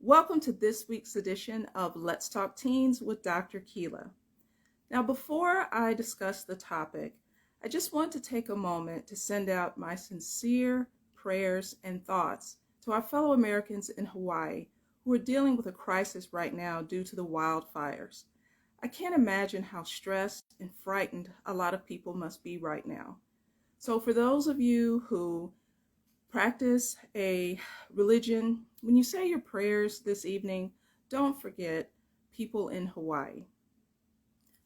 Welcome to this week's edition of Let's Talk Teens with Dr. Kela. Now, before I discuss the topic, I just want to take a moment to send out my sincere prayers and thoughts to our fellow Americans in Hawaii who are dealing with a crisis right now due to the wildfires. I can't imagine how stressed and frightened a lot of people must be right now. So for those of you who practice a religion, when you say your prayers this evening, don't forget people in Hawaii.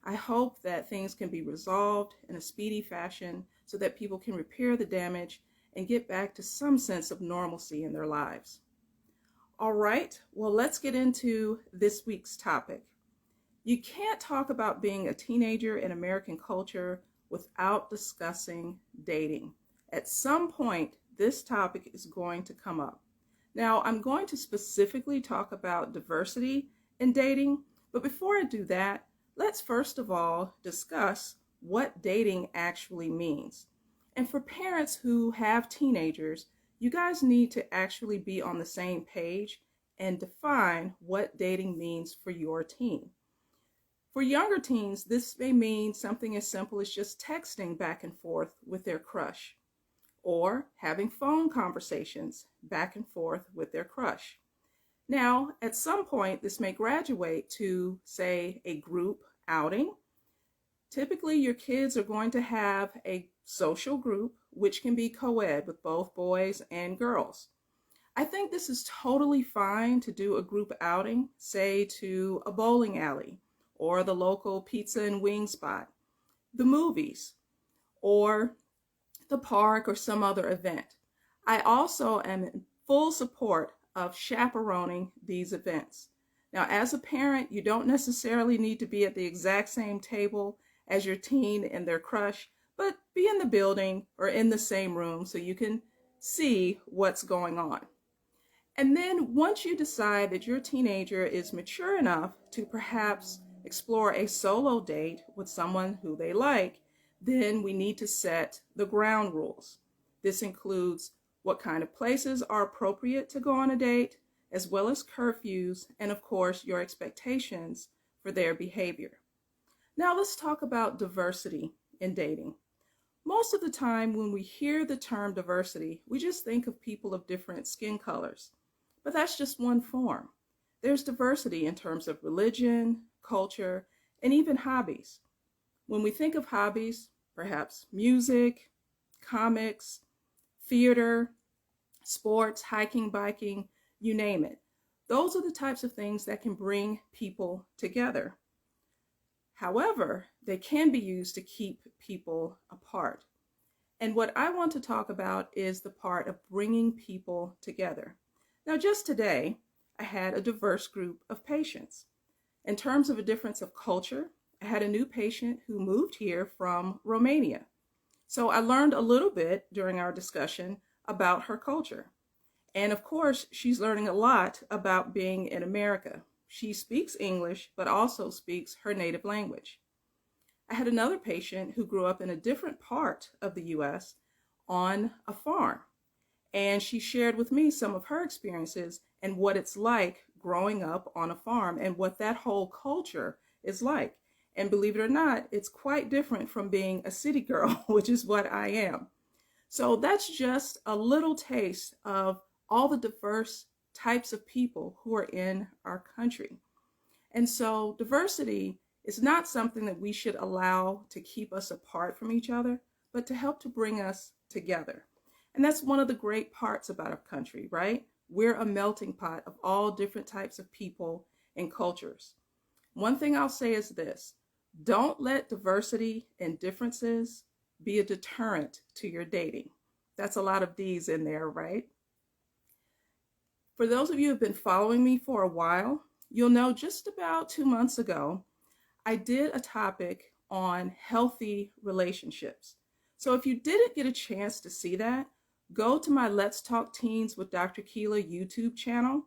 I hope that things can be resolved in a speedy fashion so that people can repair the damage and get back to some sense of normalcy in their lives. All right, well, let's get into this week's topic. You can't talk about being a teenager in American culture without discussing dating. At some point, this topic is going to come up. Now, I'm going to specifically talk about diversity in dating, but before I do that, let's first of all discuss what dating actually means. And for parents who have teenagers, you guys need to actually be on the same page and define what dating means for your teen. For younger teens, this may mean something as simple as just texting back and forth with their crush, or having phone conversations back and forth with their crush. Now, at some point, this may graduate to, say, a group outing. Typically, your kids are going to have a social group, which can be co-ed with both boys and girls. I think this is totally fine to do a group outing, say to a bowling alley, or the local pizza and wing spot, the movies, or the park, or some other event. I also am in full support of chaperoning these events. Now, as a parent, you don't necessarily need to be at the exact same table as your teen and their crush, but be in the building or in the same room so you can see what's going on. And then once you decide that your teenager is mature enough to perhaps explore a solo date with someone who they like, then we need to set the ground rules. This includes what kind of places are appropriate to go on a date, as well as curfews, and of course, your expectations for their behavior. Now let's talk about diversity in dating. Most of the time when we hear the term diversity, we just think of people of different skin colors. But that's just one form. There's diversity in terms of religion, culture, and even hobbies. When we think of hobbies, perhaps music, comics, theater, sports, hiking, biking, you name it. Those are the types of things that can bring people together. However, they can be used to keep people apart. And what I want to talk about is the part of bringing people together. Now, just today, I had a diverse group of patients. In terms of a difference of culture, I had a new patient who moved here from Romania. So I learned a little bit during our discussion about her culture. And of course, she's learning a lot about being in America. She speaks English, but also speaks her native language. I had another patient who grew up in a different part of the U.S. on a farm. And she shared with me some of her experiences and what it's like growing up on a farm and what that whole culture is like. And believe it or not, it's quite different from being a city girl, which is what I am. So that's just a little taste of all the diverse types of people who are in our country. And so diversity is not something that we should allow to keep us apart from each other, but to help to bring us together. And that's one of the great parts about our country, right? We're a melting pot of all different types of people and cultures. One thing I'll say is this: don't let diversity and differences be a deterrent to your dating. That's a lot of D's in there, right? For those of you who have been following me for a while, you'll know just about 2 months ago, I did a topic on healthy relationships. So if you didn't get a chance to see that, go to my Let's Talk Teens with Dr. Kela YouTube channel.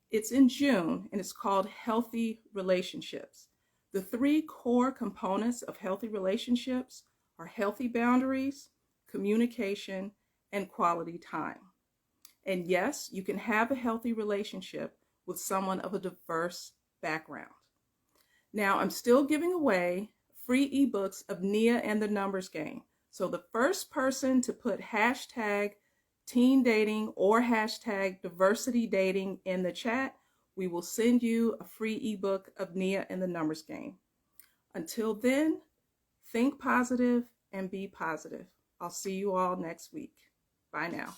It's in June and it's called Healthy Relationships. The 3 core components of healthy relationships are healthy boundaries, communication, and quality time. And yes, you can have a healthy relationship with someone of a diverse background. Now, I'm still giving away free ebooks of Nia and the Numbers Game. So the first person to put hashtag teen dating or hashtag diversity dating in the chat, we will send you a free ebook of Nia and the Numbers Game. Until then, think positive and be positive. I'll see you all next week. Bye now.